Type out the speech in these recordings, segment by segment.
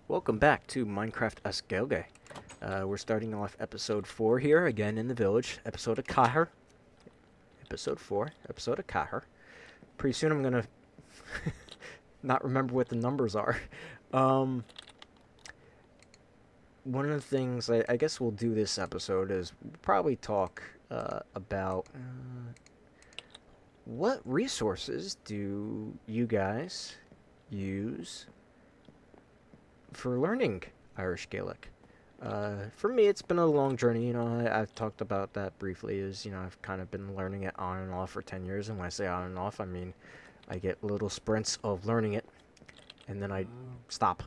Welcome back to Minecraft as Gaeilge. We're starting off episode 4 here, again in the village. Episode of Kahar. Episode 4, episode of Kahar. Pretty soon I'm gonna not remember what the numbers are. Um, One of the things I guess we'll do this episode is we'll probably talk about what resources do you guys use for learning Irish Gaelic. For me, it's been a long journey. I've talked about that briefly. I've kind of been learning it on and off for 10 years. And when I say on and off, I mean I get little sprints of learning it, and then I stop.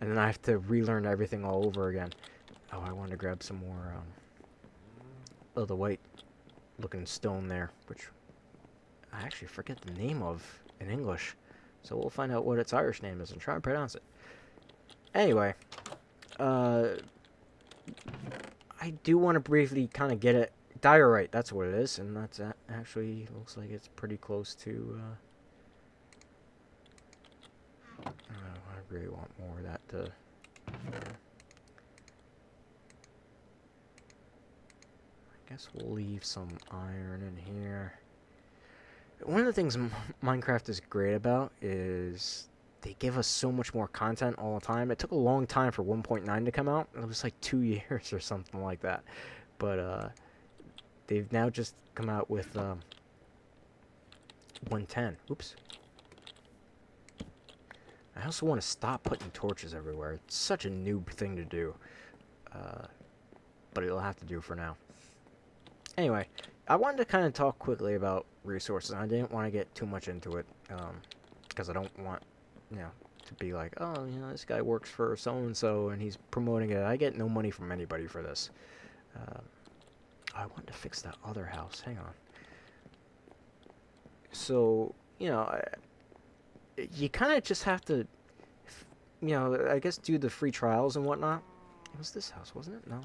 And then I have to relearn everything all over again. Oh, I want to grab some more of the white looking stone there, which I actually forget the name of in English. So we'll find out what its Irish name is and try and pronounce it. Anyway, I do want to briefly kind of get it diorite. That's what it is, and that's actually looks like it's pretty close to. I really want more of that to. I guess we'll leave some iron in here. One of the things Minecraft is great about is they give us so much more content all the time. It took a long time for 1.9 to come out. It was like 2 years or something like that. But they've now just come out with 110. Oops. I also want to stop putting torches everywhere. It's such a noob thing to do. But it'll have to do for now. Anyway, I wanted to kind of talk quickly about resources. I didn't want to get too much into it because I don't want to be like, oh, this guy works for so-and-so and he's promoting it. I get no money from anybody for this. I want to fix that other house. Hang on. So, you kind of just have to, I guess do the free trials and whatnot. It was this house, wasn't it? No.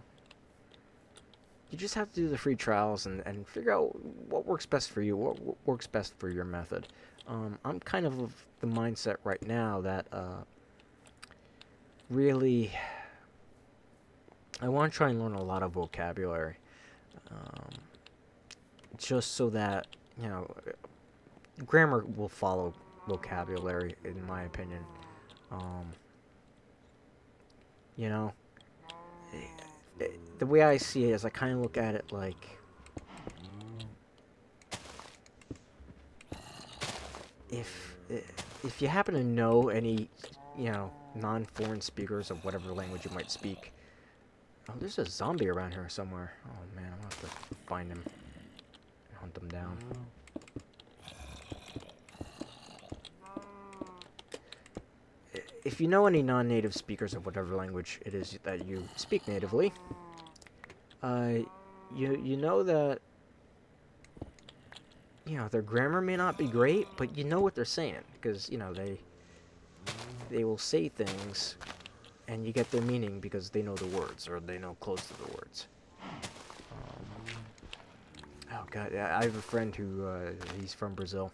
You just have to do the free trials and figure out what works best for you, what works best for your method. I'm kind of the mindset right now that really I want to try and learn a lot of vocabulary, just so that grammar will follow vocabulary, in my opinion. You know, the way I see it is I kind of look at it like if you happen to know any, non-foreign speakers of whatever language you might speak. Oh, there's a zombie around here somewhere. Oh man, I'm gonna have to find him and hunt him down. If you know any non-native speakers of whatever language it is that you speak natively, you know that their grammar may not be great, but you know what they're saying because they will say things, and you get their meaning because they know the words or they know close to the words. Oh god, yeah, I have a friend who he's from Brazil,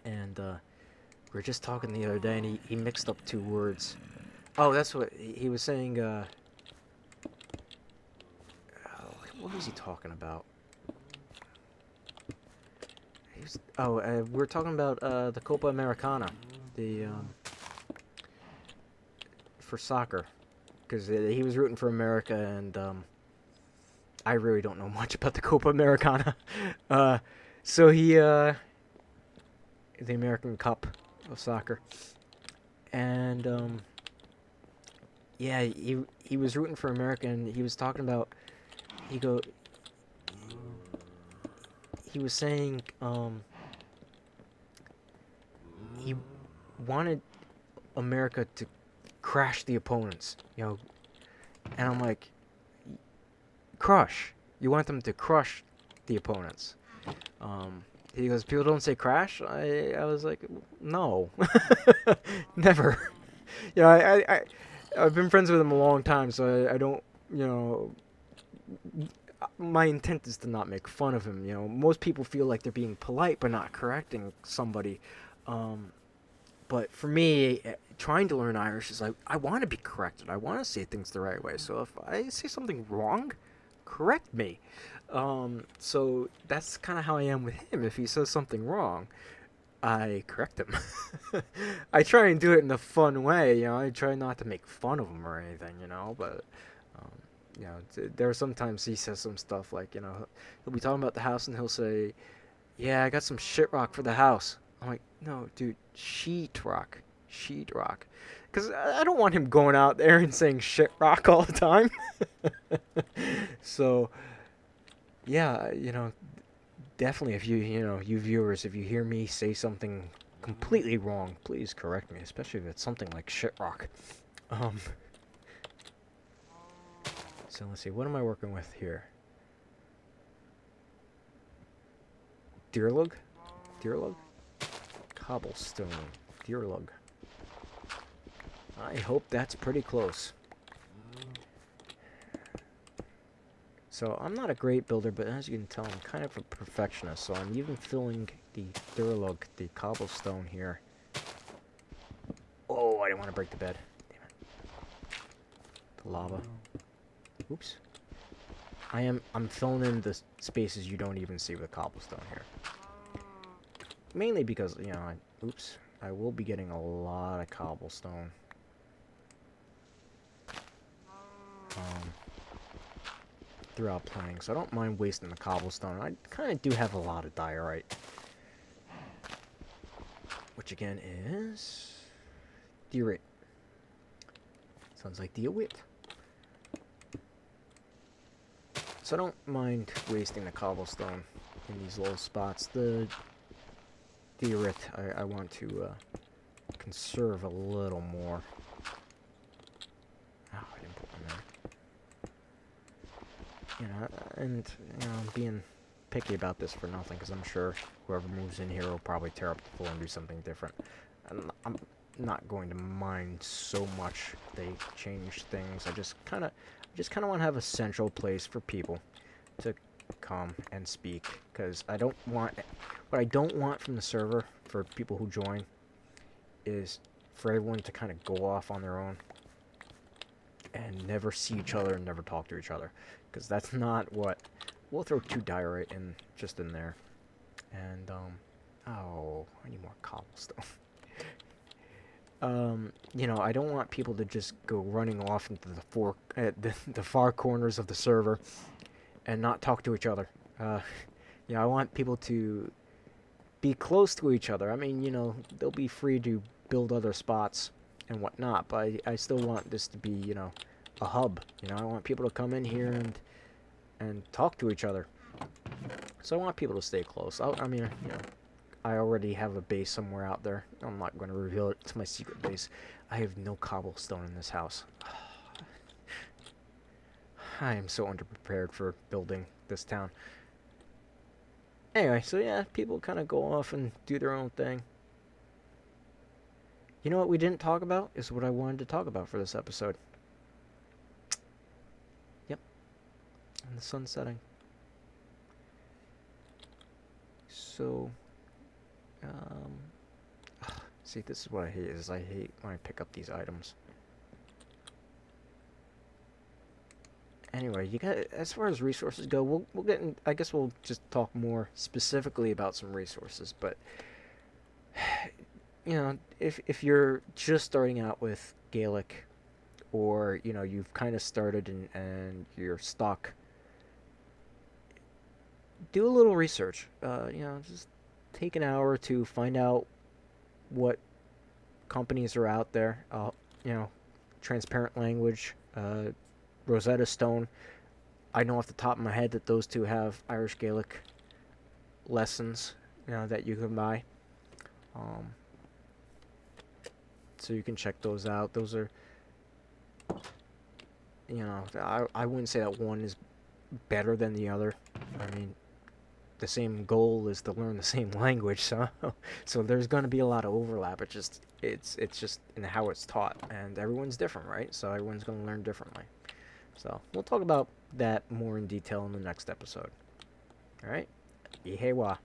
and we were just talking the other day, and he mixed up two words. Oh, that's what he was saying. What was he talking about? We were talking about the Copa Americana, the for soccer, because he was rooting for America, and I really don't know much about the Copa Americana. So the American Cup of soccer, and yeah, he was rooting for America, and he was talking about he was saying he wanted America to crash the opponents, and I'm like, crush? You want them to crush the opponents? He goes, people don't say crash? I was like, no. Never. I've been friends with him a long time, so I don't, my intent is to not make fun of him. Most people feel like they're being polite but not correcting somebody. But for me, trying to learn Irish is I want to be corrected. I want to say things the right way. So if I say something wrong, correct me. So that's kind of how I am with him. If he says something wrong, I correct him. I try and do it in a fun way, you know. I try not to make fun of him or anything, you know. But um, you know, there are sometimes he says some stuff like, you know, he'll be talking about the house and he'll say, "Yeah, I got some shit rock for the house." I'm like, "No, dude, sheet rock," because I don't want him going out there and saying shit rock all the time. So yeah, you know, definitely, if you viewers, if you hear me say something completely wrong, please correct me, especially if it's something like shit rock. Um, so let's see, what am I working with here? Deerlug? Deerlug? Cobblestone. Deerlug. I hope that's pretty close. So I'm not a great builder, but as you can tell, I'm kind of a perfectionist. So I'm even filling the Durlug, the cobblestone here. Oh, I didn't want to break the bed. Damn it. The lava. Oops. I'm filling in the spaces you don't even see with cobblestone here. Mainly because, you know, oops, I will be getting a lot of cobblestone. Throughout playing, so I don't mind wasting the cobblestone. I kind of do have a lot of diorite, which again is diorite. Sounds like diorite. So I don't mind wasting the cobblestone in these little spots. The diorite I want to conserve a little more. Oh, I didn't put one there. You know, and you know, I'm being picky about this for nothing, because I'm sure whoever moves in here will probably tear up the floor and do something different. And I'm not going to mind so much if they change things. I just kind of want to have a central place for people to come and speak, because what I don't want from the server for people who join is for everyone to kind of go off on their own and never see each other and never talk to each other, because that's not what we'll throw 2 diorite in there. And oh, I need more cobblestone. You know, I don't want people to just go running off into the far corners of the server and not talk to each other. You know, I want people to be close to each other. I mean, you know, they'll be free to build other spots and whatnot, but I still want this to be, you know, a hub. You know, I want people to come in here and talk to each other. So I want people to stay close. I mean, you know, I already have a base somewhere out there. I'm not going to reveal it. It's my secret base. I have no cobblestone in this house. I am so underprepared for building this town. Anyway, so yeah, people kind of go off and do their own thing. You know what we didn't talk about is what I wanted to talk about for this episode. Yep. And the sun setting. So, see, this is what I hate, is I hate when I pick up these items. Anyway, you got, as far as resources go, we'll get in, I guess we'll just talk more specifically about some resources, but you know, if you're just starting out with Gaelic, or you know, you've kind of started and you're stuck, do a little research. You know, just take an hour or two, find out what companies are out there. You know, transparent language, Rosetta Stone. I know off the top of my head that those two have Irish Gaelic lessons, you know, that you can buy. So you can check those out. Those are, you know, I wouldn't say that one is better than the other. I mean, the same goal is to learn the same language, so there's going to be a lot of overlap. It's just in how it's taught, and everyone's different, right? So everyone's going to learn differently. So we'll talk about that more in detail in the next episode. All right, Ihewa.